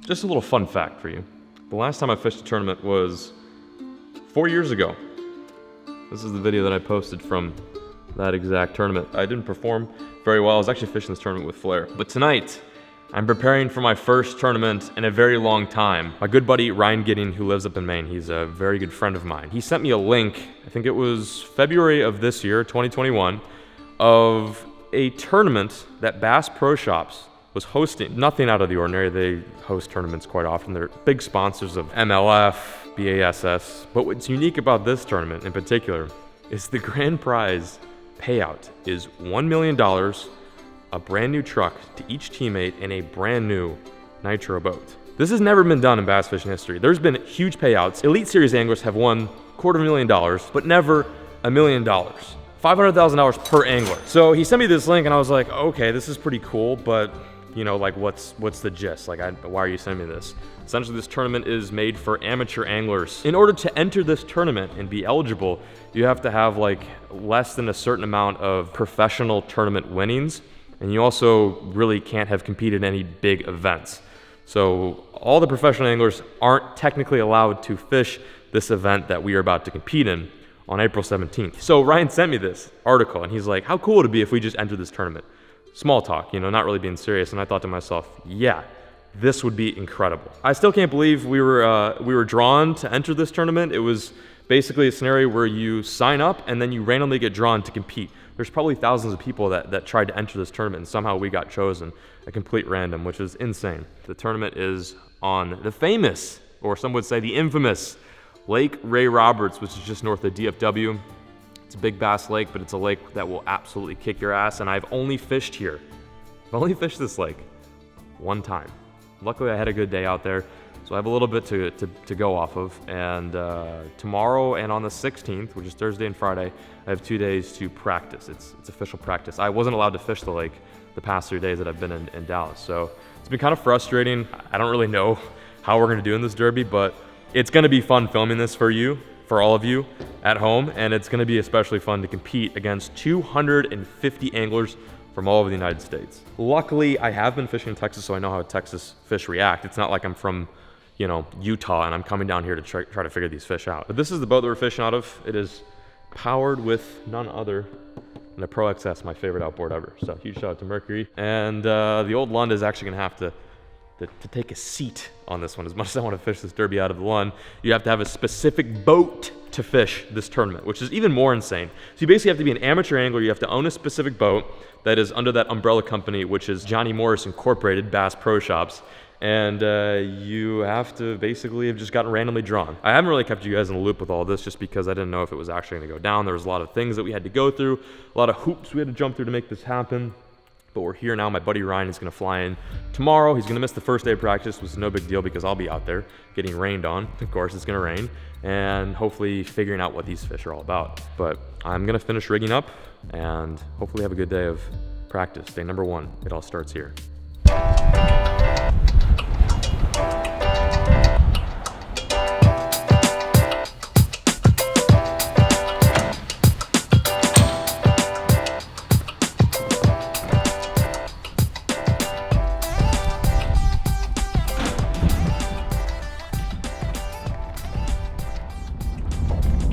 Just a little fun fact for you. The last time I fished a tournament was 4 years ago. This is the video that I posted from that exact tournament. I didn't perform very well. I was actually fishing this tournament with Flair. But tonight, I'm preparing for my first tournament in a very long time. My good buddy Ryan Gidding, who lives up in Maine, he's a very good friend of mine. He sent me a link, I think it was February of this year, 2021, of a tournament that Bass Pro Shops was hosting. Nothing out of the ordinary. They host tournaments quite often. They're big sponsors of MLF, BASS. But what's unique about this tournament in particular is the grand prize payout is $1 million, a brand new truck to each teammate, and a brand new nitro boat. This has never been done in bass fishing history. There's been huge payouts. Elite Series anglers have won $250,000, but never $1 million. $500,000 per angler. So he sent me this link and I was like, okay, this is pretty cool, but you know, like what's the gist? Like, why are you sending me this? Essentially, this tournament is made for amateur anglers. In order to enter this tournament and be eligible, you have to have like less than a certain amount of professional tournament winnings, and you also really can't have competed in any big events. So all the professional anglers aren't technically allowed to fish this event that we are about to compete in on April 17th. So Ryan sent me this article and he's like, how cool would it be if we just entered this tournament? Small talk, you know, not really being serious. And I thought to myself, yeah, this would be incredible. I still can't believe we were drawn to enter this tournament. It was basically a scenario where you sign up and then you randomly get drawn to compete. There's probably thousands of people that tried to enter this tournament, and somehow we got chosen, a complete random, which is insane. The tournament is on the famous, or some would say the infamous, Lake Ray Roberts, which is just north of DFW. It's a big bass lake, but it's a lake that will absolutely kick your ass, and I've only fished here. I've only fished this lake one time. Luckily, I had a good day out there, so I have a little bit to go off of. And tomorrow and on the 16th, which is Thursday and Friday, I have 2 days to practice. It's official practice. I wasn't allowed to fish the lake the past 3 days that I've been in Dallas, so it's been kind of frustrating. I don't really know how we're gonna do in this derby, but it's gonna be fun filming this for you, for all of you at home, and it's gonna be especially fun to compete against 250 anglers from all over the United States. Luckily, I have been fishing in Texas, so I know how Texas fish react. It's not like I'm from, you know, Utah and I'm coming down here to try to figure these fish out. But this is the boat that we're fishing out of. It is powered with none other than a Pro XS, my favorite outboard ever. So huge shout out to Mercury. And the old Lund is actually gonna have to take a seat on this one. As much as I want to fish this derby out of the Lund, you have to have a specific boat to fish this tournament, which is even more insane. So you basically have to be an amateur angler. You have to own a specific boat that is under that umbrella company, which is Johnny Morris Incorporated, Bass Pro Shops. And you have to basically have just gotten randomly drawn. I haven't really kept you guys in the loop with all this just because I didn't know if it was actually gonna go down. There was a lot of things that we had to go through, a lot of hoops we had to jump through to make this happen. But we're here now. My buddy Ryan is gonna fly in tomorrow. He's gonna miss the first day of practice, which is no big deal because I'll be out there getting rained on. Of course, it's gonna rain, and hopefully figuring out what these fish are all about. But I'm gonna finish rigging up and hopefully have a good day of practice. Day number 1, it all starts here.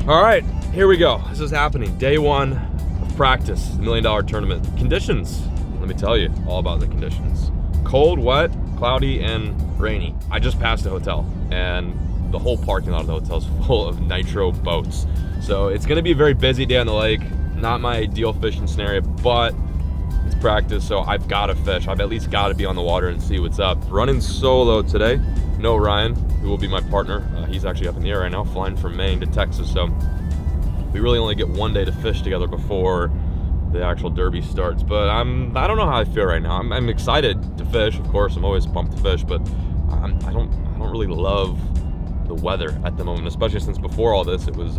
All right, here we go. This is happening. Day 1 of practice, the $1 million tournament. Conditions, let me tell you all about the conditions. Cold, wet, cloudy, and rainy. I just passed a hotel, and the whole parking lot of the hotel is full of nitro boats. So it's gonna be a very busy day on the lake. Not my ideal fishing scenario, but it's practice, so I've gotta fish. I've at least gotta be on the water and see what's up. Running solo today. No Ryan, who will be my partner. He's actually up in the air right now, flying from Maine to Texas, so we really only get 1 day to fish together before the actual derby starts. But I don't know how I feel right now. I'm excited to fish, of course. I'm always pumped to fish, but I don't really love the weather at the moment, especially since before all this it was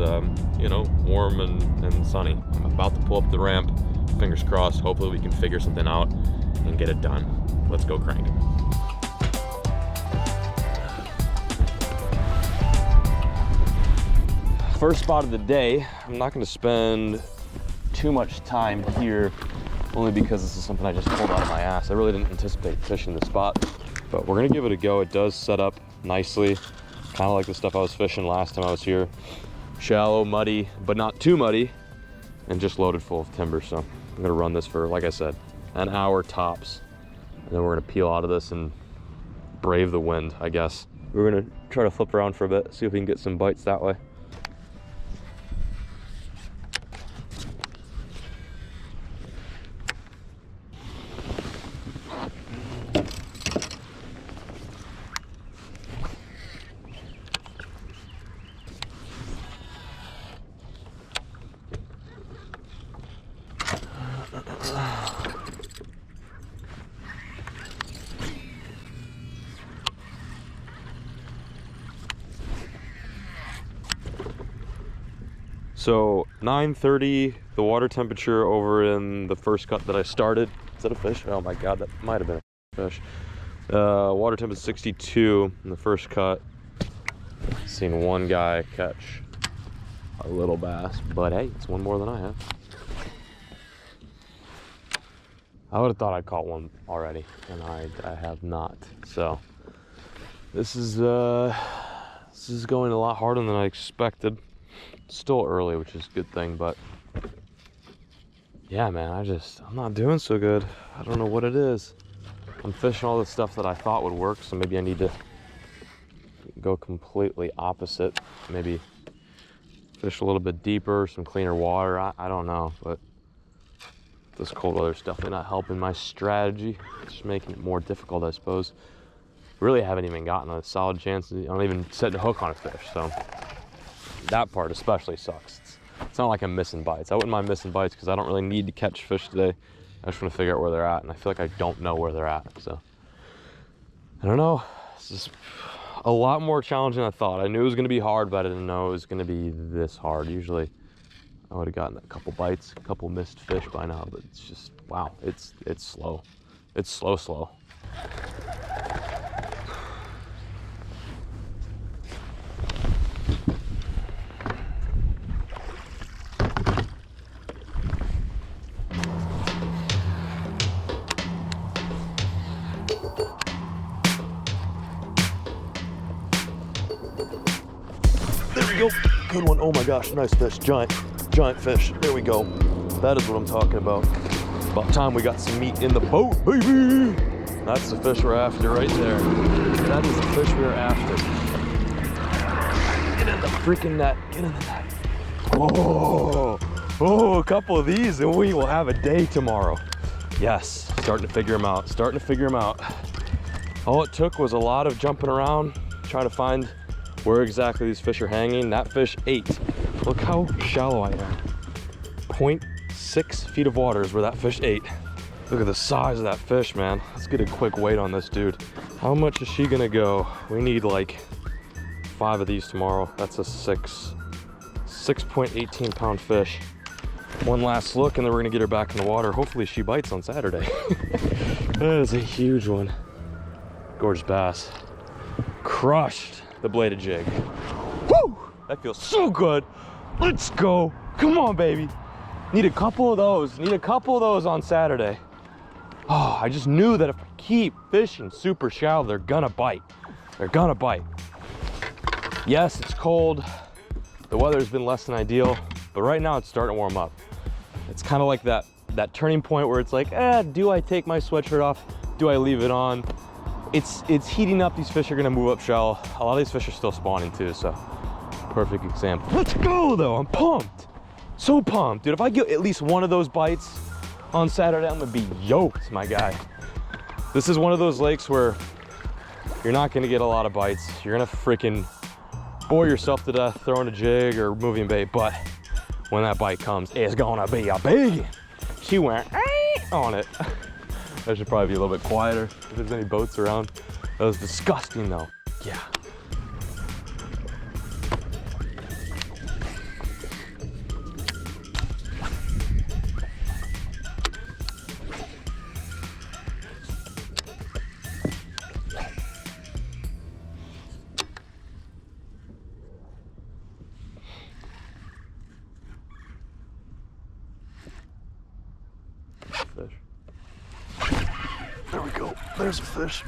you know, warm and sunny. I'm about to pull up the ramp. Fingers crossed. Hopefully we can figure something out and get it done. Let's go crank. First spot of the day. I'm not going to spend too much time here, only because this is something I just pulled out of my ass. I really didn't anticipate fishing this spot. But we're gonna give it a go. It does set up nicely, kind of like the stuff I was fishing last time I was here. Shallow, muddy, but not too muddy, and just loaded full of timber. So I'm gonna run this for, like I said, an hour tops, and then we're gonna peel out of this and brave the wind, I guess. We're gonna try to flip around for a bit, see if we can get some bites that way. So 9:30, the water temperature over in the first cut that I started. Is that a fish? Oh my God, that might have been a fish. Water temp is 62 in the first cut. Seen one guy catch a little bass, but hey, it's one more than I have. I would have thought I caught one already, and I have not. So this is going a lot harder than I expected. Still early, which is a good thing, but yeah, man, I'm not doing so good. I don't know what it is. I'm fishing all the stuff that I thought would work, so maybe I need to go completely opposite. Maybe fish a little bit deeper, some cleaner water. I don't know, but this cold weather's definitely not helping my strategy. It's just making it more difficult, I suppose. Really haven't even gotten a solid chance. I don't even set a hook on a fish, so that part especially sucks. It's not like I'm missing bites. I wouldn't mind missing bites because I don't really need to catch fish today. I just want to figure out where they're at, and I feel like I don't know where they're at. So I don't know. This is a lot more challenging than I thought. I knew it was going to be hard, but I didn't know it was going to be this hard. Usually I would have gotten a couple bites, a couple missed fish by now, but it's just, wow, it's slow. It's slow. There we go. Good one. Oh my gosh, nice fish. Giant fish. There we go. That is what I'm talking about. About time we got some meat in the boat, baby. That's the fish we're after right there. That is the fish we're after. Get in the freaking net. Get in the net. Oh, a couple of these and we will have a day tomorrow. Yes, starting to figure them out. All it took was a lot of jumping around, trying to find where exactly these fish are hanging. That fish ate. Look how shallow I am. 0.6 feet of water is where that fish ate. Look at the size of that fish, man. Let's get a quick weight on this dude. How much is she gonna go? We need like 5 of these tomorrow. That's a 6.18 pound fish. One last look and then we're gonna get her back in the water. Hopefully she bites on Saturday. That is a huge one. Gorgeous bass. Crushed the bladed jig. Woo! That feels so good. Let's go. Come on, baby. Need a couple of those. On Saturday. Oh, I just knew that if I keep fishing super shallow, they're gonna bite. Yes, it's cold. The weather's been less than ideal, but right now it's starting to warm up. It's kind of like that turning point where it's like, do I take my sweatshirt off? Do I leave it on? It's heating up. These fish are gonna move up shallow. A lot of these fish are still spawning too, so perfect example. Let's go though, I'm pumped. So pumped, dude. If I get at least one of those bites on Saturday, I'm gonna be yoked, my guy. This is one of those lakes where you're not gonna get a lot of bites. You're gonna freaking bore yourself to death throwing a jig or moving bait, but when that bite comes, it's gonna be a big one. She went on it. I should probably be a little bit quieter if there's any boats around. That was disgusting though. Yeah. Fish. There we go. There's a fish.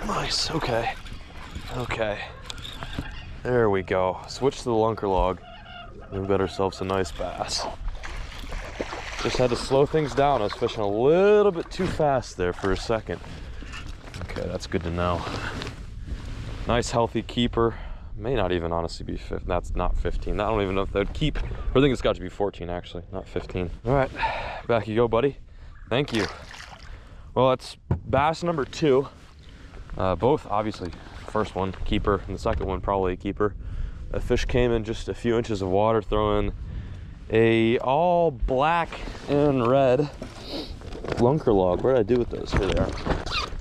Nice, okay. Okay. There we go. Switch to the lunker log. We've got ourselves a nice bass. Just had to slow things down. I was fishing a little bit too fast there for a second. Okay, that's good to know. Nice healthy keeper. May not even honestly be 15. That's not 15. I don't even know if that would keep. I think it's got to be 14 actually, not 15. All right, back you go, buddy. Thank you. Well, that's bass number 2. Both obviously, first one keeper and the second one probably a keeper. A fish came in just a few inches of water, throwing a all black and red lunker log. What did I do with those? Here they are.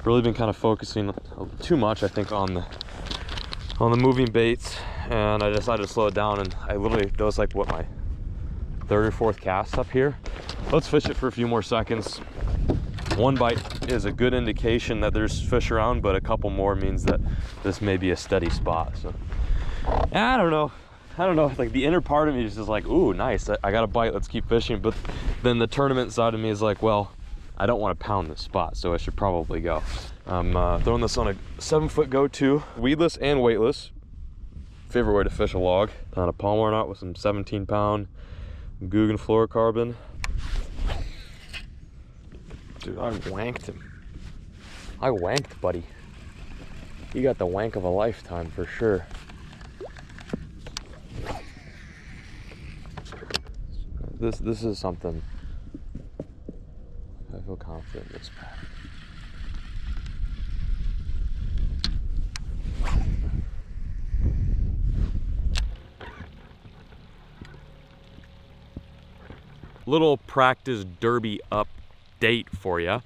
Really been kind of focusing too much, I think, on the moving baits, and I decided to slow it down. And I literally, that was like what, my 3rd or 4th cast up here. Let's fish it for a few more seconds. One bite is a good indication that there's fish around, but a couple more means that this may be a steady spot. So I don't know, like the inner part of me is just like, ooh, nice, I got a bite, let's keep fishing. But then the tournament side of me is like, well, I don't want to pound this spot, so I should probably go. I'm throwing this on a 7-foot go-to, weedless and weightless. Favorite way to fish a log. On a Palomar knot with some 17-pound Guggen fluorocarbon. Dude, I wanked him. I wanked, buddy. You got the wank of a lifetime for sure. This is something. I feel confident in this pattern. Little practice derby update for you.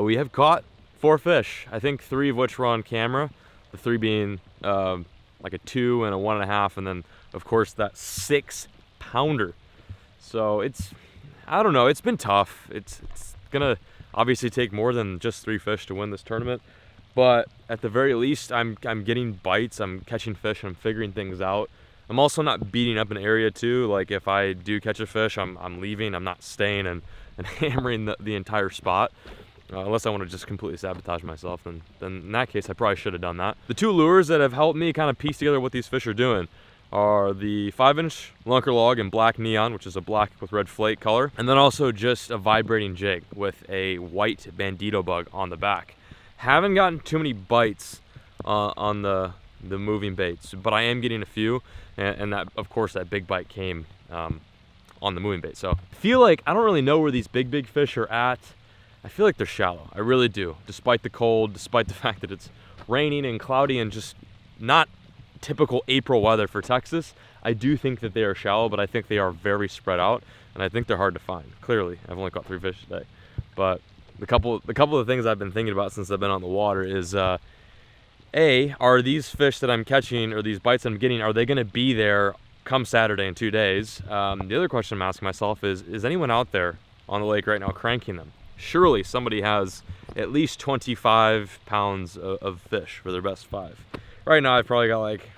We have caught 4 fish. I think 3 of which were on camera. The 3 being like a 2 and a 1.5, and then of course that 6-pounder. So it's, I don't know, it's been tough. It's gonna obviously take more than just 3 fish to win this tournament, but at the very least I'm getting bites, I'm catching fish, and I'm figuring things out. I'm also not beating up an area too. Like if I do catch a fish, I'm leaving. I'm not staying and hammering the entire spot. Unless I want to just completely sabotage myself, then in that case I probably should have done that. The 2 lures that have helped me kind of piece together what these fish are doing are the 5-inch lunker log in black neon, which is a black with red flake color, and then also just a vibrating jig with a white bandito bug on the back. Haven't gotten too many bites on the moving baits, but I am getting a few, and that, of course, that big bite came on the moving bait. So I feel like I don't really know where these big fish are at. I feel like they're shallow. I really do, despite the cold, despite the fact that it's raining and cloudy and just not typical April weather for Texas. I do think that they are shallow, but I think they are very spread out, and I think they're hard to find. Clearly, I've only caught 3 fish today, but the couple of things I've been thinking about since I've been on the water is, A, are these fish that I'm catching, or these bites I'm getting, are they going to be there come Saturday in 2 days? The other question I'm asking myself is anyone out there on the lake right now cranking them? Surely somebody has at least 25 pounds of fish for their best 5. Right now I've probably got like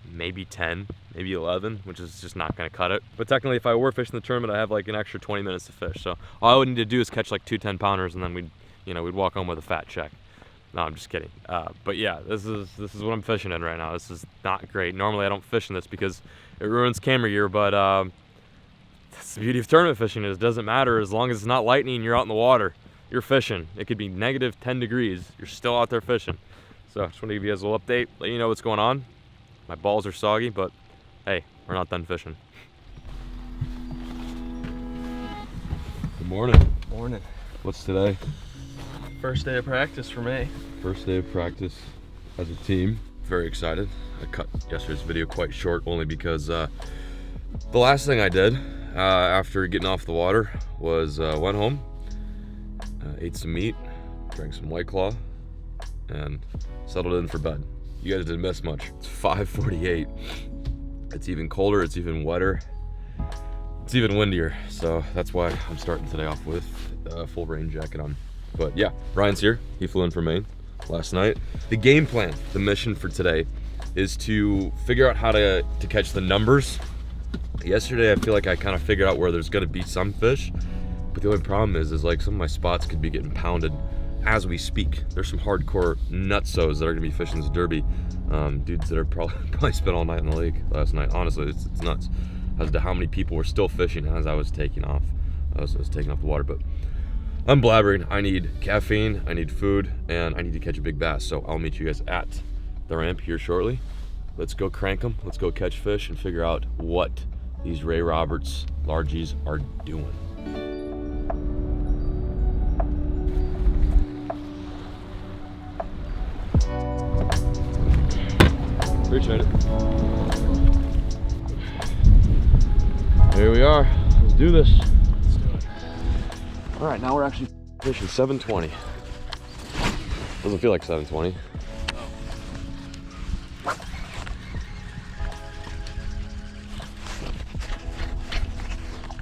maybe 10, maybe 11, which is just not going to cut it. But technically, if I were fishing the tournament, I have like an extra 20 minutes to fish. So all I would need to do is catch like 2 10-pounders, and then we'd walk home with a fat check. No, I'm just kidding. But yeah, this is what I'm fishing in right now. This is not great. Normally I don't fish in this because it ruins camera gear, but that's the beauty of tournament fishing. Is it doesn't matter as long as it's not lightning. You're out in the water. You're fishing. It could be negative 10 degrees. You're still out there fishing. So I just want to give you guys a little update, let you know what's going on. My balls are soggy, but hey, we're not done fishing. Good morning. Morning. What's today? First day of practice for me. First day of practice as a team. Very excited. I cut yesterday's video quite short only because the last thing I did after getting off the water was went home, ate some meat, drank some White Claw, and settled in for bed. You guys didn't miss much. It's 5:48. It's even colder, it's even wetter, it's even windier. So that's why I'm starting today off with a full rain jacket on. But yeah, Ryan's here. He flew in from Maine last night. The game plan, the mission for today is to figure out how to catch the numbers. Yesterday, I feel like I kind of figured out where there's gonna be some fish, but the only problem is like some of my spots could be getting pounded as we speak. There's some hardcore nutsos that are gonna be fishing this derby. Dudes that are probably spent all night in the lake last night. Honestly, it's nuts as to how many people were still fishing as I was taking off. I was taking off the water, but I'm blabbering. I need caffeine, I need food, and I need to catch a big bass. So I'll meet you guys at the ramp here shortly. Let's go crank them. Let's go catch fish and figure out what these Ray Roberts largies are doing. Appreciate it. Here we are. Let's do this. Let's do it. All right, now we're actually fishing 720. Doesn't feel like 720.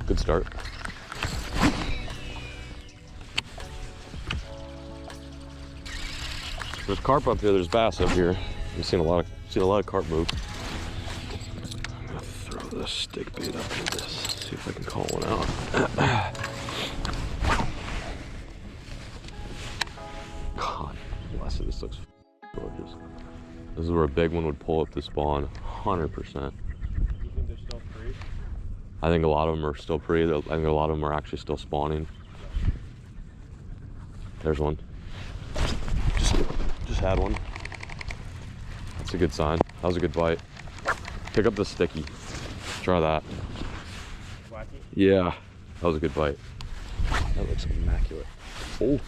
Good start. There's carp up here. There's bass up here. I've seen a lot of carp move. I'm gonna throw this stick bait up to this. See if I can call one out. God bless it. This looks gorgeous. This is where a big one would pull up to spawn. 100%. You think they're still free? I think a lot of them are still pre. I think a lot of them are actually still spawning. There's one. Just had one. That's a good sign. That was a good bite. Pick up the sticky. Try that. Wacky? Yeah, that was a good bite. That looks immaculate. Oh,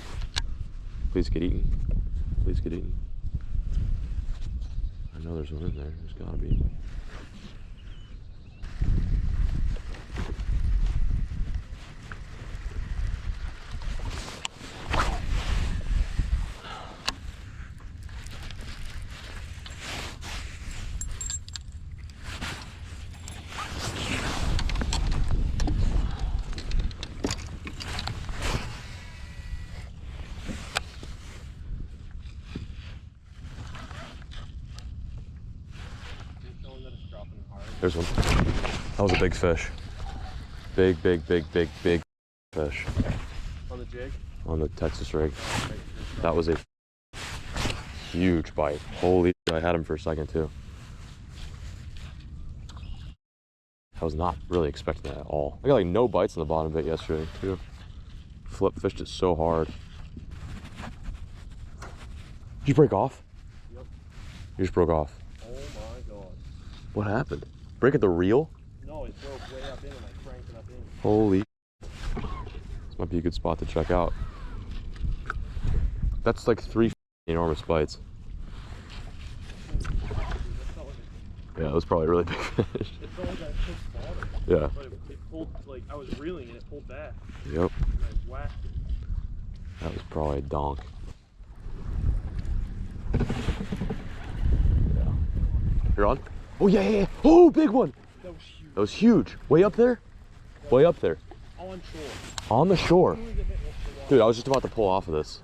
please get eaten. Please get eaten. I know there's one in there. There's gotta be. There's one. That was a big fish. Big fish. On the jig? On the Texas rig. That was a huge bite. Holy, I had him for a second too. I was not really expecting that at all. I got like no bites on the bottom of it yesterday too. Flip fished it so hard. Did you break off? Yep. You just broke off. Oh my god. What happened? Break at the reel? No, it broke way up in and I cranked it up in. Holy. This might be a good spot to check out. That's like 3 enormous bites. Yeah, it was probably a really big fish. It felt like I took water. Yeah. But it pulled, like, I was reeling and it pulled back. Yep. And I whacked it. That was probably a donk. Yeah. You're on? Oh, yeah. Oh, big one. That was huge. That was huge. Way up there? Way up there. On shore. On the shore. As soon as it hit the water. Dude, I was just about to pull off of this.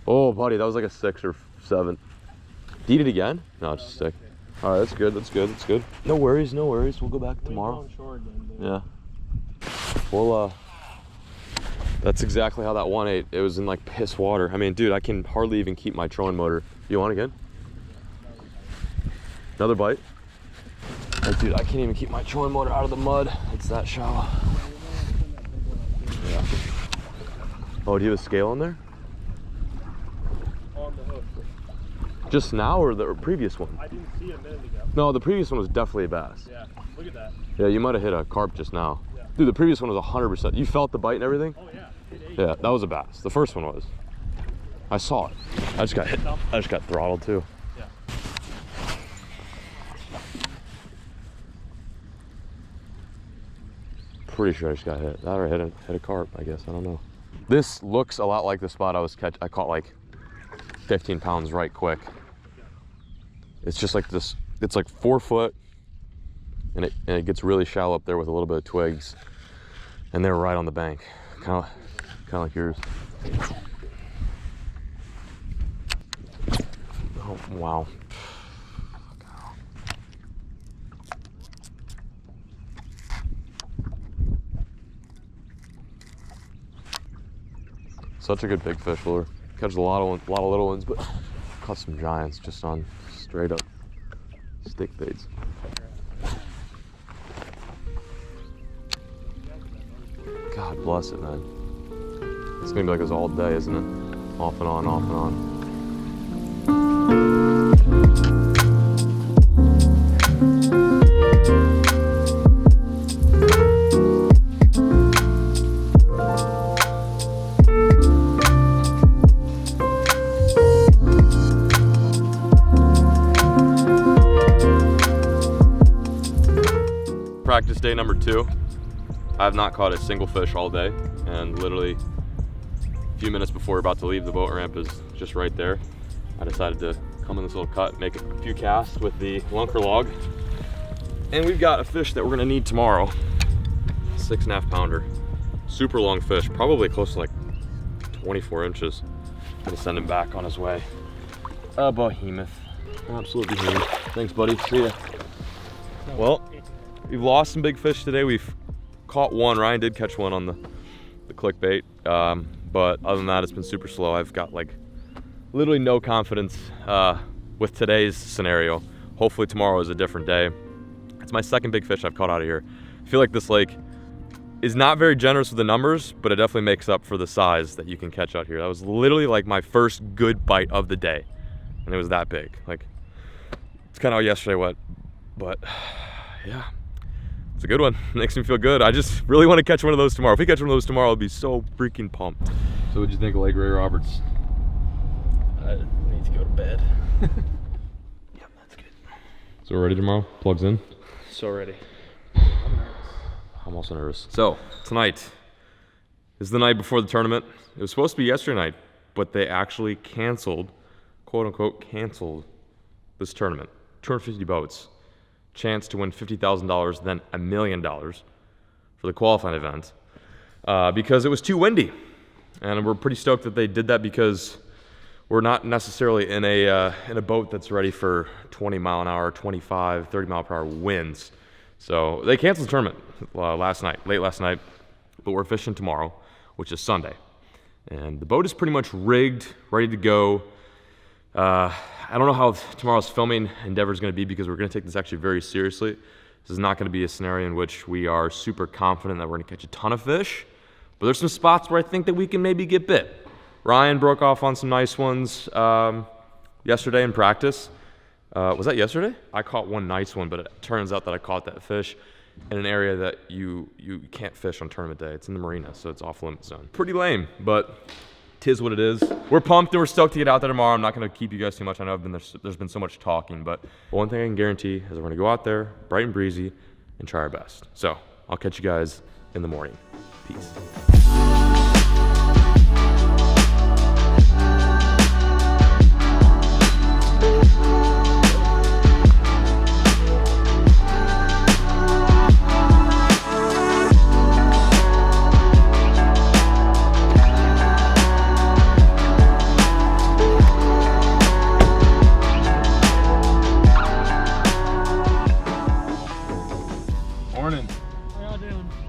Oh, buddy, that was like a 6 or 7. Did you eat it again? No, it's just sick. All right, that's good. That's good. No worries. We'll go back tomorrow. On shore again, dude. Yeah. Well, that's exactly how that one ate. It was in like piss water. I mean, dude, I can hardly even keep my trolling motor. You want again? Another bite? Like, dude, I can't even keep my trolling motor out of the mud. It's that shallow. Yeah. Oh, do you have a scale in there? On the hook. Just now or the previous one? I didn't see it a minute ago. No, the previous one was definitely a bass. Yeah, look at that. Yeah, you might have hit a carp just now. Yeah. Dude, the previous one was 100%. You felt the bite and everything? Oh yeah, it ate. Yeah, that was a bass. The first one was. I saw it. I just got hit. I just got throttled too. Yeah. Pretty sure I just got hit. That or hit a carp, I guess. I don't know. This looks a lot like the spot I caught like 15 pounds right quick. It's just like this. It's like 4 foot, and it gets really shallow up there with a little bit of twigs, and they're right on the bank, kind of like yours. Oh wow. Such a good big fish lure. Catch a lot of ones, a lot of little ones, but caught some giants just on straight up stick baits. God bless it, man. It's gonna be like this all day, isn't it? Off and on, off and on. Practice day number 2. I have not caught a single fish all day, and literally a few minutes before we're about to leave, the boat ramp is just right there. I decided to come in this little cut, make a few casts with the lunker log, and we've got a fish that we're gonna need tomorrow. 6.5 pounder, super long fish, probably close to like 24 inches. Gonna send him back on his way. A behemoth, absolute behemoth. Thanks, buddy. See ya. Well, we've lost some big fish today. We've caught one. Ryan did catch one on the clickbait, but other than that, it's been super slow. I've got like literally no confidence with today's scenario. Hopefully tomorrow is a different day. It's my second big fish I've caught out of here. I feel like this lake is not very generous with the numbers, but it definitely makes up for the size that you can catch out here. That was literally like my first good bite of the day, and it was that big. Like, it's kind of how yesterday went, but yeah. It's a good one. Makes me feel good. I just really want to catch one of those tomorrow. If we catch one of those tomorrow, I'll be so freaking pumped. So what'd you think of Lake Ray Roberts? I need to go to bed. Yep, that's good. So we're ready tomorrow? Plugs in? So ready. I'm also nervous. So tonight is the night before the tournament. It was supposed to be yesterday night, but they actually canceled, quote unquote, canceled this tournament. 250 boats. Chance to win $50,000, then $1 million for the qualifying event because it was too windy. And we're pretty stoked that they did that because we're not necessarily in a boat that's ready for 20 mile an hour, 25, 30 mile per hour winds. So they canceled the tournament late last night, but we're fishing tomorrow, which is Sunday. And the boat is pretty much rigged, ready to go. I don't know how tomorrow's filming endeavor is going to be because we're going to take this actually very seriously. This is not going to be a scenario in which we are super confident that we're going to catch a ton of fish, but there's some spots where I think that we can maybe get bit. Ryan broke off on some nice ones yesterday in practice. Was that yesterday? I caught one nice one, but it turns out that I caught that fish in an area that you can't fish on tournament day. It's in the marina, so it's off limit zone. Pretty lame, but 'tis what it is. We're pumped and we're stoked to get out there tomorrow. I'm not going to keep you guys too much. I know there's been so much talking, but one thing I can guarantee is we're going to go out there, bright and breezy, and try our best. So I'll catch you guys in the morning. Peace.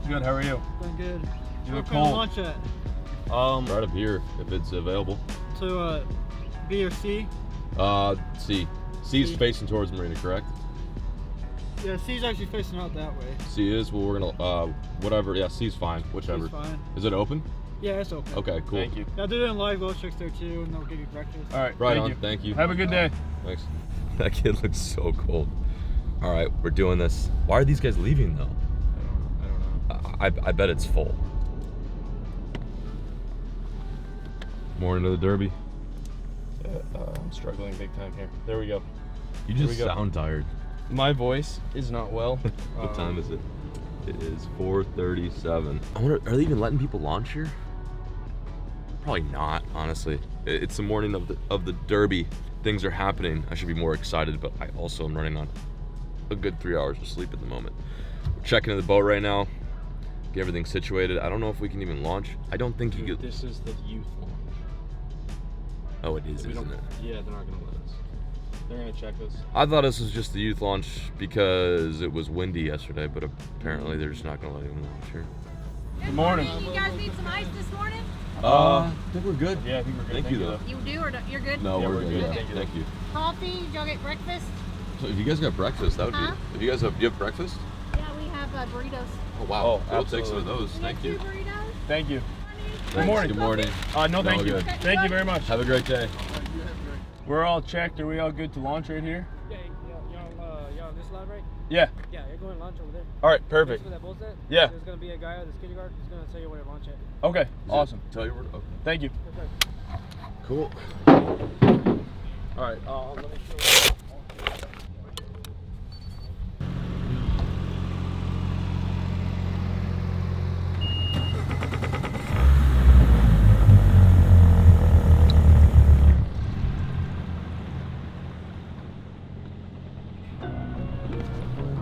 Good, how are you? Doing good. You Where look can we cold. launch at? Right up here, if it's available. To B or C? C. C is C. facing towards the marina, correct? Yeah, C's actually facing out that way. C is, well, we're gonna, whatever, yeah, C's fine, whichever. C's fine. Is it open? Yeah, it's open. Okay, cool. Thank you. Yeah, they're doing live load checks there too, and they'll give you breakfast. All right, Right thank on, you. thank you. Have a good day. Thanks. That kid looks so cold. All right, we're doing this. Why are these guys leaving though? I don't know. I bet it's full. Morning to the Derby. I'm struggling big time here. There we go. You Here just we go. sound tired. My voice is not well. What time is it? It is 4:37. I wonder, are they even letting people launch here? Probably not, honestly. It's the morning of the Derby. Things are happening. I should be more excited, but I also am running on a good 3 hours of sleep at the moment. We're checking in the boat right now. Get everything situated. I don't know if we can even launch. I don't think you Dude, could. this is the youth launch. Oh, it is, We isn't don't- it? Yeah, they're not gonna let us. They're gonna check us. I thought this was just the youth launch because it was windy yesterday, but apparently they're just not gonna let anyone launch here. Good morning. You guys need some ice this morning? I think we're good. Yeah, I think we're good. Thank you, though. You do or don't? You're good? No, Yeah, we're we're good. good. Yeah. Thank you. Coffee? Y'all get breakfast? So if you guys got breakfast, that would Huh? be. If you guys have, do you have breakfast? Yeah, we have burritos. Oh wow. Oh, We'll take some of absolutely. those. Thank you. Two burritos? Thank you. Thanks. morning. Good morning. No, thank you. good. Thank you very much. Have a great day. We're all checked. Are we all good to launch right here? Yeah, you're on this line, right? Yeah. Yeah, you're going to launch over there. All right, perfect. That bullset? Yeah. There's going to be a guy at the security guard who's going to tell you where to launch at. Okay, awesome. Tell you where. Okay. Thank you. Cool. All right, let me show you.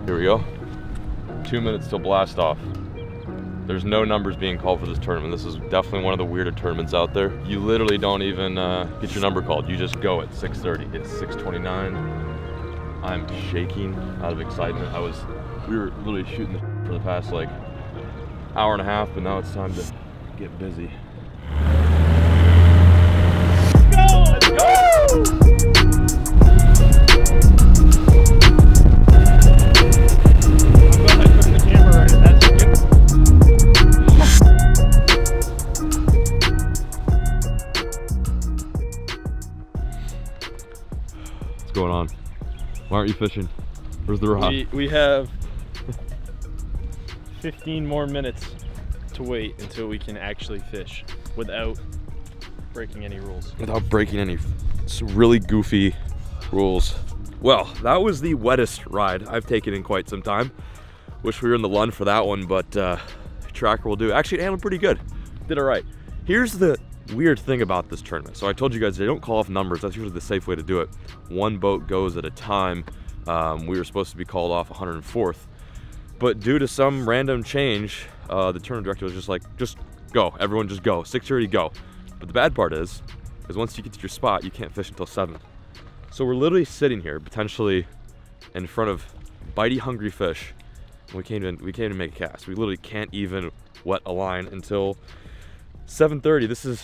Here we go. 2 minutes till blast off. There's no numbers being called for this tournament. This is definitely one of the weirder tournaments out there. You literally don't even get your number called. You just go at 6:30. It's 6:29. I'm shaking out of excitement. We were literally shooting for the past like hour and a half, but now it's time to get busy. Let's go! What's going on? Why aren't you fishing? Where's the rod? We have 15 more minutes to wait until we can actually fish without breaking any rules. Without breaking any really goofy rules. Well, that was the wettest ride I've taken in quite some time. Wish we were in the Lund for that one, but tracker will do. Actually, it handled pretty good. Did all right. Here's the weird thing about this tournament. So I told you guys they don't call off numbers. That's usually the safe way to do it. One boat goes at a time. We were supposed to be called off 104th, but due to some random change, the tournament director was just like, just go, everyone just go, 6:30 go. But the bad part is once you get to your spot, you can't fish until 7. So we're literally sitting here, potentially in front of bitey hungry fish, and we can't even make a cast. We literally can't even wet a line until 7:30. This is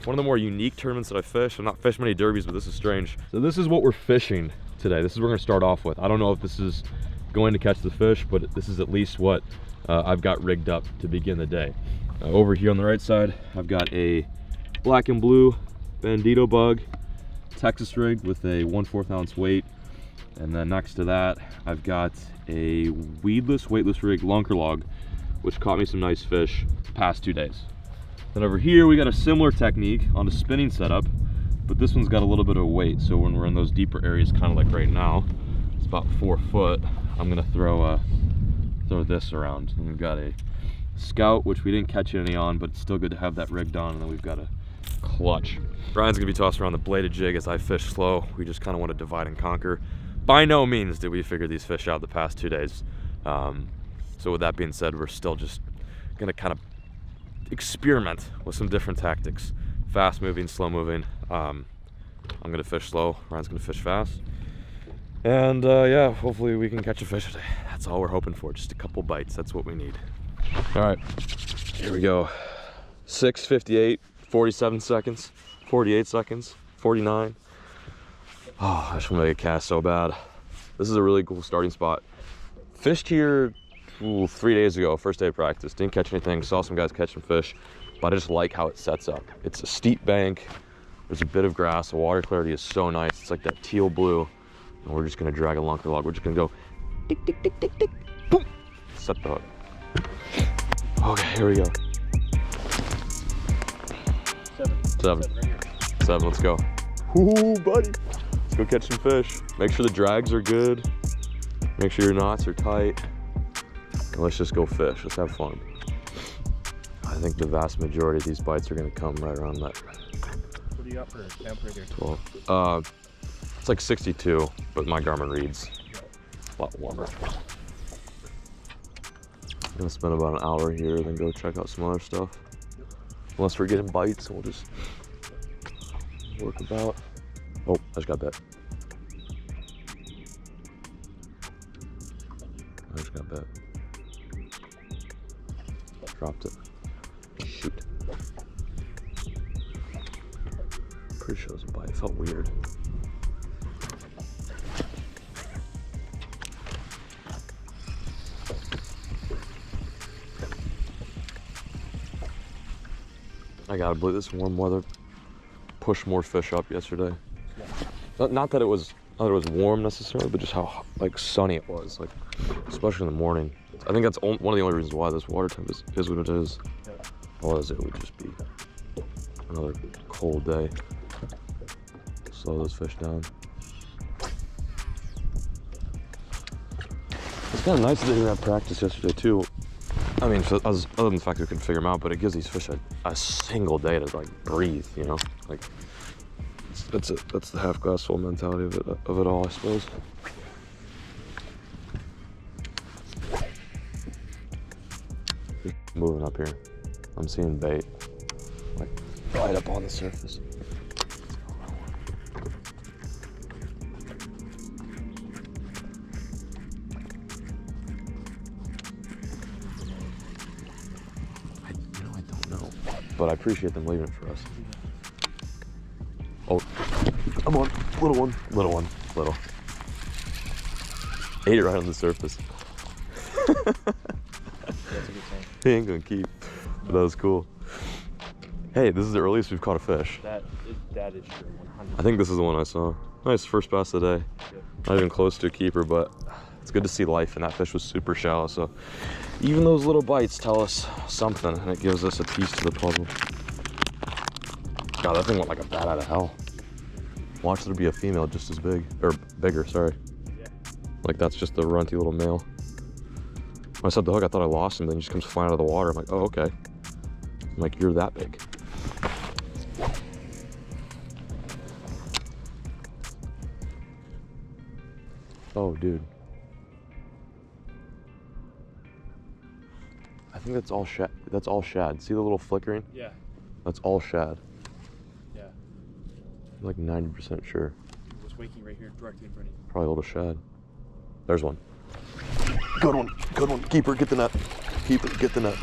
one of the more unique tournaments that I fish. I've not fished many derbies, but this is strange. So this is what we're fishing today. This is what we're gonna start off with. I don't know if this is going to catch the fish, but this is at least what I've got rigged up to begin the day. Over here on the right side, I've got a black and blue bandito bug, Texas rigged with a 1/4 ounce weight. And then next to that, I've got a weedless, weightless rig lunker log, which caught me some nice fish the past 2 days. Then over here, we got a similar technique on a spinning setup, but this one's got a little bit of weight. So when we're in those deeper areas, kind of like right now, it's about 4 foot, I'm gonna throw this around. And we've got a Scout, which we didn't catch any on, but it's still good to have that rigged on. And then we've got a clutch. Brian's gonna be tossing around the bladed jig as I fish slow. We just kind of want to divide and conquer. By no means did we figure these fish out the past 2 days. So with that being said, we're still just gonna kind of experiment with some different tactics. Fast moving, slow moving. I'm gonna fish slow, Ryan's gonna fish fast. And yeah, hopefully we can catch a fish today. That's all we're hoping for, just a couple bites, that's what we need. All right, here we go. 6:58, 47 seconds, 48 seconds, 49. Oh, I just want to make a cast so bad. This is a really cool starting spot. Fished here 3 days ago, first day of practice. Didn't catch anything, saw some guys catching fish, but I just like how it sets up. It's a steep bank, there's a bit of grass, the water clarity is so nice. It's like that teal blue, and we're just gonna drag a lunker log. We're just gonna go tick, tick, tick, tick, tick, boom, set the hook. Okay, here we go. 7, let's go. Ooh, buddy. Let's go catch some fish. Make sure the drags are good. Make sure your knots are tight. And let's just go fish. Let's have fun. I think the vast majority of these bites are gonna come right around that. What do you got for temp right here? 12. It's like 62, but my Garmin reads a lot warmer. I'm gonna spend about an hour here, then go check out some other stuff. Unless we're getting bites, we'll just work about. Oh, I just got bit. I just got bit. Dropped it. Shoot. Pretty sure it was a bite. It felt weird. I gotta believe this warm weather pushed more fish up yesterday. Not that it was warm necessarily, but just how like sunny it was, like especially in the morning. I think that's one of the only reasons why this water temp is what it is. Otherwise, it would just be another cold day. Slow those fish down. It's kind of nice that they didn't have practice yesterday too. I mean, other than the fact that we couldn't figure them out, but it gives these fish a single day to like breathe, you know? Like that's the half glass full mentality of it all, I suppose. Just moving up here. I'm seeing bait, like right up on the surface. But I appreciate them leaving it for us. Oh, come on, little one. Ate it right on the surface. That's a good thing. He ain't gonna keep, but that was cool. Hey, this is the earliest we've caught a fish. That is true, 100%. I think this is the one I saw. Nice first bass of the day. Yep. Not even close to a keeper, but it's good to see life, and that fish was super shallow, so even those little bites tell us something, and it gives us a piece to the puzzle. God, that thing went like a bat out of hell. Watch there be a female just as big, or bigger, sorry. Yeah. Like that's just the runty little male. When I set the hook, I thought I lost him, then he just comes flying out of the water. I'm like, oh, okay. I'm like, you're that big. Oh, dude. I think that's all shad. That's all shad. See the little flickering? Yeah. That's all shad. Yeah. I'm like 90% sure. It's waking right here, directly in front of you. Probably a little shad. There's one. Good one. Good one. Keeper, get the net. Keeper, get the net.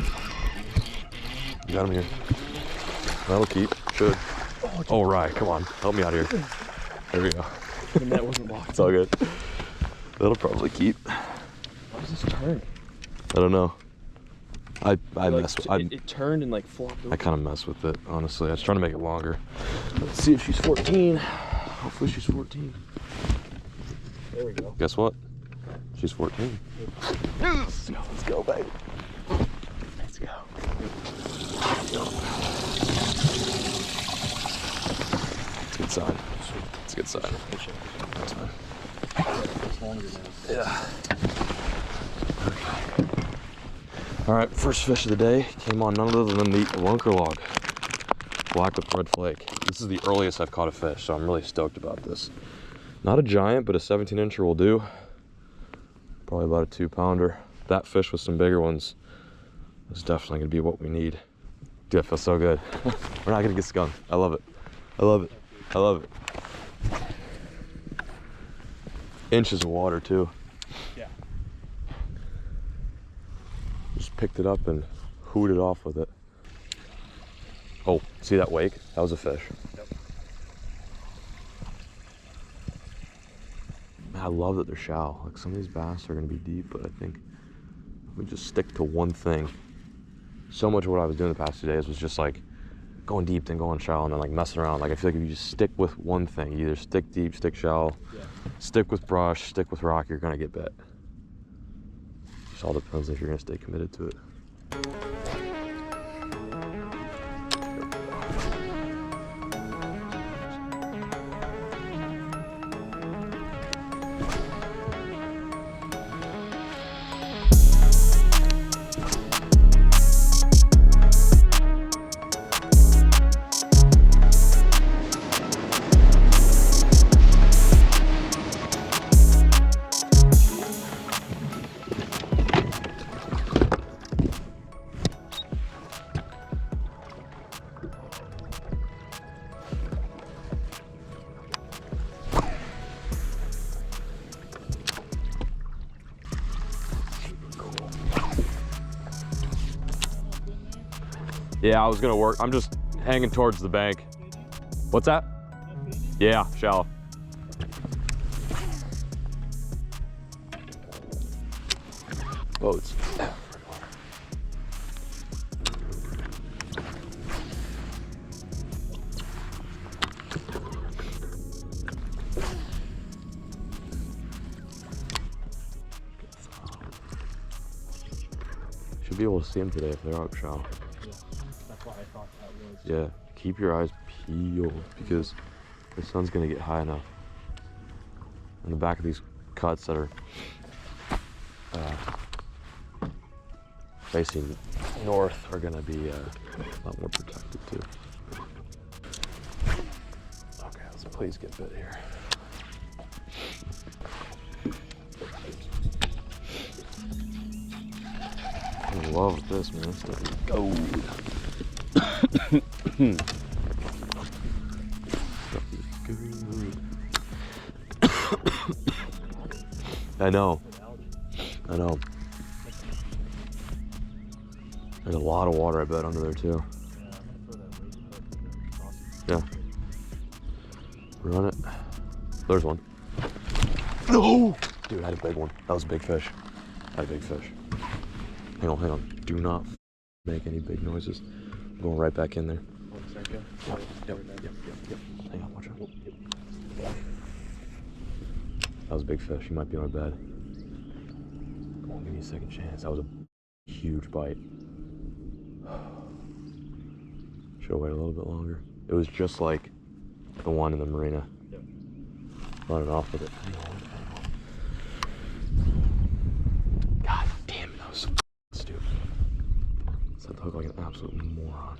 You got him here. That'll keep. Should. Oh, right. Come on. Help me out here. There we go. The net wasn't locked. It's all good. That'll probably keep. Why does this turn? I don't know. I Like, mess with it turned and like flopped over. I kind of mess with it, honestly. I was trying to make it longer. Let's see if she's 14. Hopefully she's 14. There we go. Guess what? She's 14. Let's go, baby. Let's go. It's a good sign. It's a good sign. That's fine. It's longer now. Yeah. All right, first fish of the day came on none other than the lunker log. Black with red flake. This is the earliest I've caught a fish, so I'm really stoked about this. Not a giant, but a 17-incher will do. Probably about a 2-pounder. That fish with some bigger ones is definitely gonna be what we need. Dude, that feels so good. We're not gonna get skunked. I love it. I love it. I love it. Inches of water too. Yeah. Just picked it up and hooted off with it. Oh, see that wake? That was a fish. Yep. Man, I love that they're shallow. Like some of these bass are gonna be deep, but I think if we just stick to one thing. So much of what I was doing the past 2 days was just like going deep, then going shallow, and then like messing around. Like I feel like if you just stick with one thing, you either stick deep, stick shallow, stick with brush, stick with rock, you're gonna get bit. Just all depends if you're gonna stay committed to it. Yeah, I was gonna work. I'm just hanging towards the bank. What's that? Yeah, shallow. Oh, it's should be able to see them today if they're out shallow. Yeah, that's why I thought that was. Yeah, keep your eyes peeled because the sun's gonna get high enough. And the back of these cuts that are facing north are gonna be a lot more protected too. Okay, let's please get bit here. I love this, man. This stuff is gold. Stuff is good. I know. There's a lot of water, I bet, under there too. Yeah. Run it. There's one. No! Dude, I had a big one. That was a big fish. I had a big fish. Hang on. Do not make any big noises. I'm going right back in there. 1 second. Yep. Hang on, watch out. That was a big fish. He might be on my bed. Come on, give me a second chance. That was a huge bite. Should have waited a little bit longer. It was just like the one in the marina. Yep. Running off with it. Hang on. God damn it, that was so stupid. Set the hook like an absolute moron.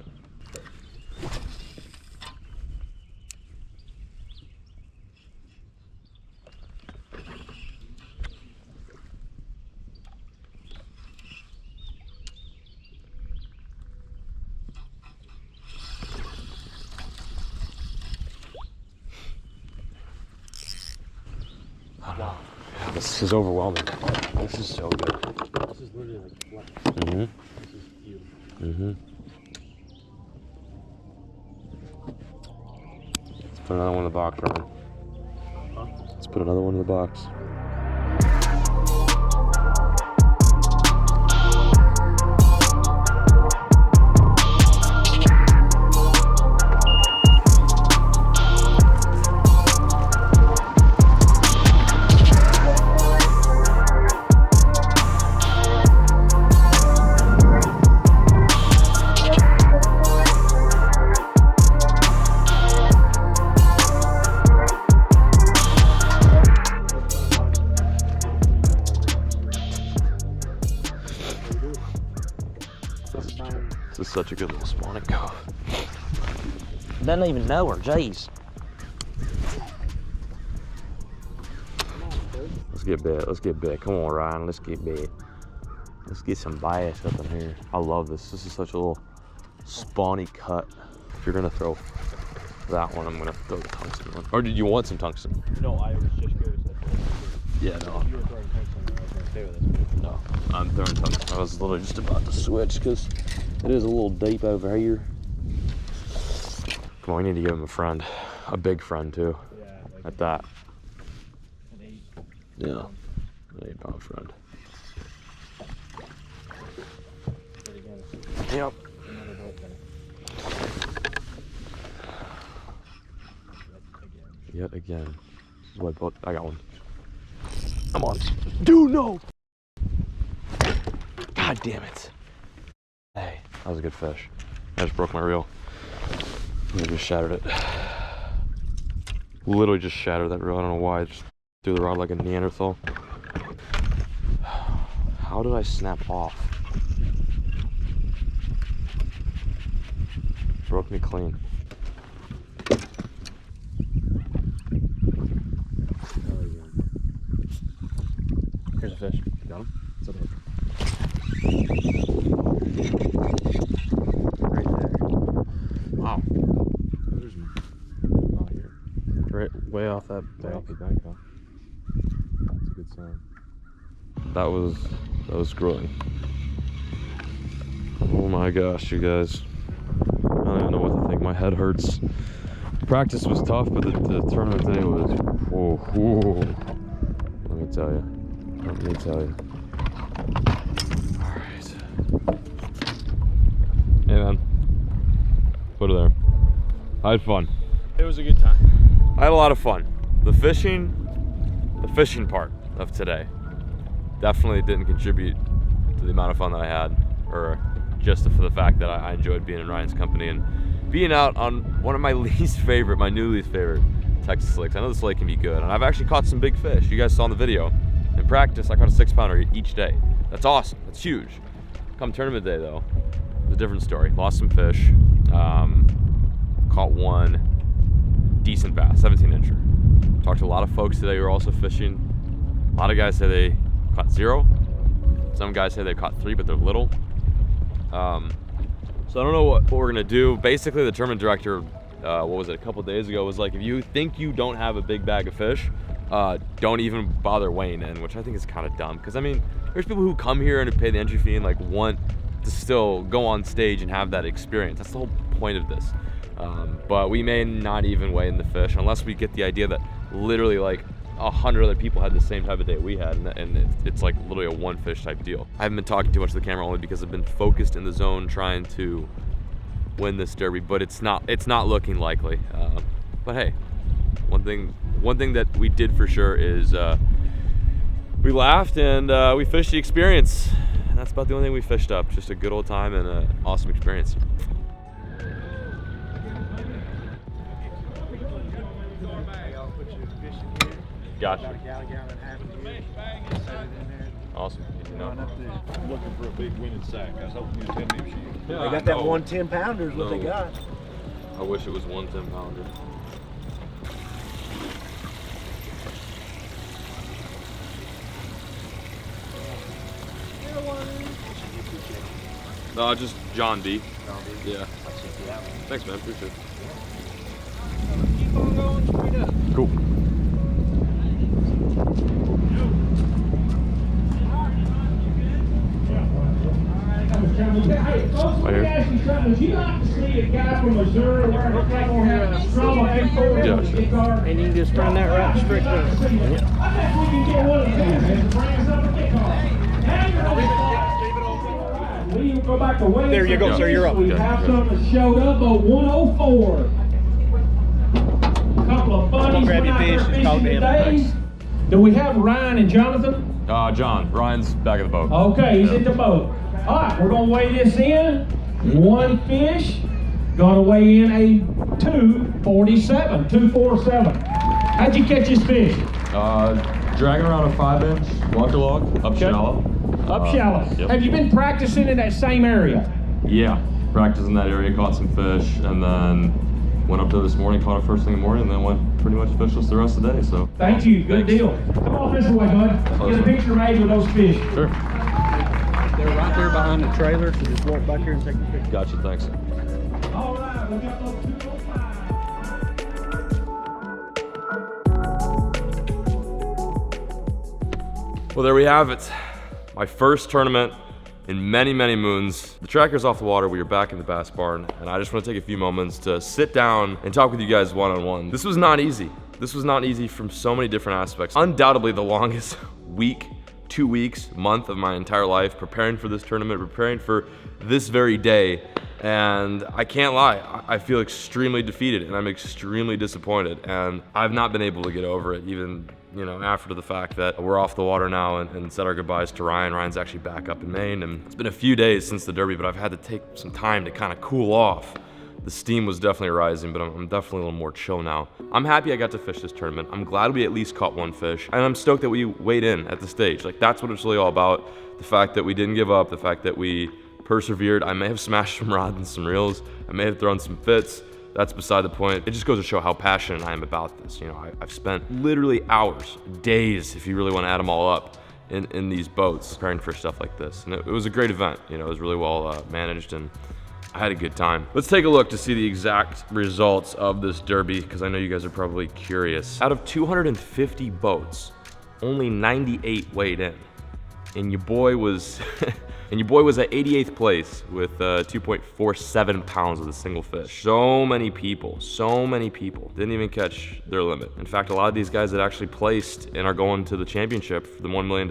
Wow. Yeah, this is overwhelming. This is so good. This is literally like flesh. Mm-hmm. This is beautiful. Mm-hmm. Let's put another one in the box, Ryan. Huh? Let's put another one in the box. This is such a good little spawning cove. Doesn't even know her, jeez. Let's get bit. Come on, Ryan, let's get bit. Let's get some bass up in here. I love this. This is such a little spawny cut. If you're gonna throw that one, I'm gonna throw the tungsten one. Or did you want some tungsten? No, I was just curious. Yeah, no. You were throwing tungsten, I was going to stay with this. No, I'm throwing tungsten. I was literally just about to switch because it is a little deep over here. Come on, we need to give him a friend. A big friend, too. Yeah, like At that. an 8. Yeah. An 8-pound friend. But again, Yep. another boat thing. Yet again. This is what boat. I got one. I'm on. Dude, no! God damn it. Hey, that was a good fish. I just broke my reel. I just shattered it. Literally just shattered that reel. I don't know why. I just threw the rod like a Neanderthal. How did I snap off? Broke me clean. Here's a fish. Got him? It's up here. Right there. Wow. There's not here. Right, way off that bank. bank, huh? That's a good sign. That was grueling. Oh my gosh, you guys. I don't even know what to think. My head hurts Practice was tough, but the tournament today was, whoa. Let me tell you. All right. Hey man, put it there. I had fun. It was a good time. I had a lot of fun. The fishing part of today definitely didn't contribute to the amount of fun that I had, or just for the fact that I enjoyed being in Ryan's company and being out on one of my new least favorite Texas lakes. I know this lake can be good, and I've actually caught some big fish. You guys saw in the video. In practice, I caught a 6-pounder each day. That's awesome. That's huge. Come tournament day, though, it's a different story. Lost some fish. Caught one decent bass, 17-incher. Talked to a lot of folks today who are also fishing. A lot of guys say they caught 0. Some guys say they caught 3, but they're little. So I don't know what we're gonna do. Basically, the tournament director, what was it, a couple days ago, was like, if you think you don't have a big bag of fish, don't even bother weighing in, which I think is kind of dumb. Because I mean, there's people who come here and pay the entry fee and like want to still go on stage and have that experience. That's the whole point of this. But we may not even weigh in the fish unless we get the idea that literally like 100 other people had the same type of day we had, and it's like literally a one fish type deal. I haven't been talking too much to the camera only because I've been focused in the zone trying to win this derby, but it's not looking likely. But hey, one thing that we did for sure is we laughed and we fished the experience, and that's about the only thing we fished up. Just a good old time and an awesome experience. Gotcha. Awesome. Looking for a big winning sack. I was hoping you'd tell me if she. Yeah, They got that 1 10-pounder is what they got. I wish it was 1 10-pounder. No, just John B. Yeah. Thanks, man. Appreciate it. Keep on going straight up. Cool. Hey, folks, let me ask you something. Would you like to see a guy from Missouri wearing a couple of Stroma A4 Yeah, sure. guitar? And you can just turn that right straight up. I bet we can get one of them and bring us up a guitar. We go back to way. There you go, sir, you're up. We have something that showed up on 104. A couple of buddies grab your went out there fish and fishing talk to him. today. Do we have Ryan and Jonathan? John, Ryan's back of the boat. Okay, he's at the boat. All right, we're gonna weigh this in. One fish, gonna weigh in a 247, 247. How'd you catch this fish? Dragging around a 5-inch lunker log, up shallow. Up shallow. Yep. Have you been practicing in that same area? Yeah, practiced in that area, caught some fish, and then went up there this morning, caught it first thing in the morning, and then went pretty much fishless the rest of the day. So Thank you, good Thanks. deal. Come on this way, bud. Get a picture made with those fish. Sure. They're right there behind the trailer, so just walk back here and take a picture. Gotcha. Thanks. All right, we got those 205. Well, there we have it. My first tournament in many, many moons. The tracker's off the water. We are back in the bass barn, and I just want to take a few moments to sit down and talk with you guys one-on-one. This was not easy. This was not easy from so many different aspects. Undoubtedly the longest week, 2 weeks, month of my entire life preparing for this tournament, preparing for this very day. And I can't lie, I feel extremely defeated and I'm extremely disappointed. And I've not been able to get over it, even after the fact that we're off the water now and said our goodbyes to Ryan. Ryan's actually back up in Maine, and it's been a few days since the Derby, but I've had to take some time to kind of cool off. The steam was definitely rising, but I'm definitely a little more chill now. I'm happy I got to fish this tournament. I'm glad we at least caught one fish, and I'm stoked that we weighed in at the stage. Like, that's what it's really all about. The fact that we didn't give up, the fact that we persevered. I may have smashed some rods and some reels. I may have thrown some fits. That's beside the point. It just goes to show how passionate I am about this. I've spent literally hours, days, if you really want to add them all up, in these boats preparing for stuff like this. And it was a great event. It was really well managed, and I had a good time. Let's take a look to see the exact results of this Derby, because I know you guys are probably curious. Out of 250 boats, only 98 weighed in. And your boy was And your boy was at 88th place with 2.47 pounds with a single fish. So many people didn't even catch their limit. In fact, a lot of these guys that actually placed and are going to the championship for the $1 million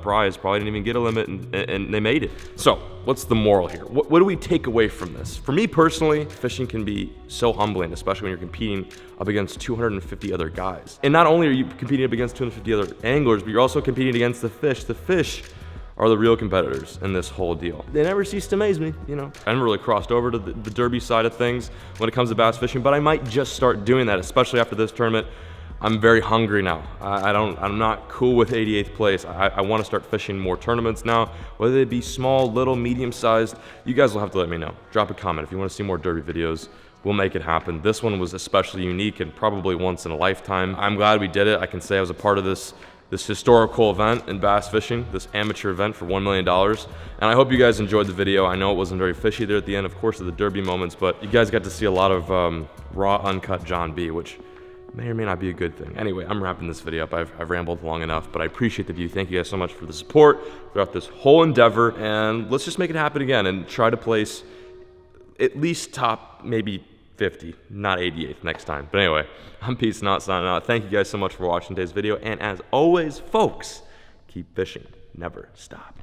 prize probably didn't even get a limit, and they made it. So what's the moral here? What do we take away from this? For me personally, fishing can be so humbling, especially when you're competing up against 250 other guys. And not only are you competing up against 250 other anglers, but you're also competing against the fish. The fish are the real competitors in this whole deal. They never cease to amaze me, you know. I never really crossed over to the derby side of things when it comes to bass fishing, but I might just start doing that, especially after this tournament. I'm very hungry now. I'm not cool with 88th place. I want to start fishing more tournaments now, whether they be small, little, medium-sized. You guys will have to let me know. Drop a comment if you want to see more derby videos. We'll make it happen. This one was especially unique and probably once in a lifetime. I'm glad we did it. I can say I was a part of this historical event in bass fishing, this amateur event for $1 million. And I hope you guys enjoyed the video. I know it wasn't very fishy there at the end, of course, of the derby moments, but you guys got to see a lot of raw, uncut John B, which may or may not be a good thing. Anyway, I'm wrapping this video up. I've rambled long enough, but I appreciate the view. Thank you guys so much for the support throughout this whole endeavor, and let's just make it happen again and try to place at least top maybe 50, not 88th next time. But anyway, I'm Peace, not signing out. Thank you guys so much for watching today's video, and as always, folks, keep fishing, never stop.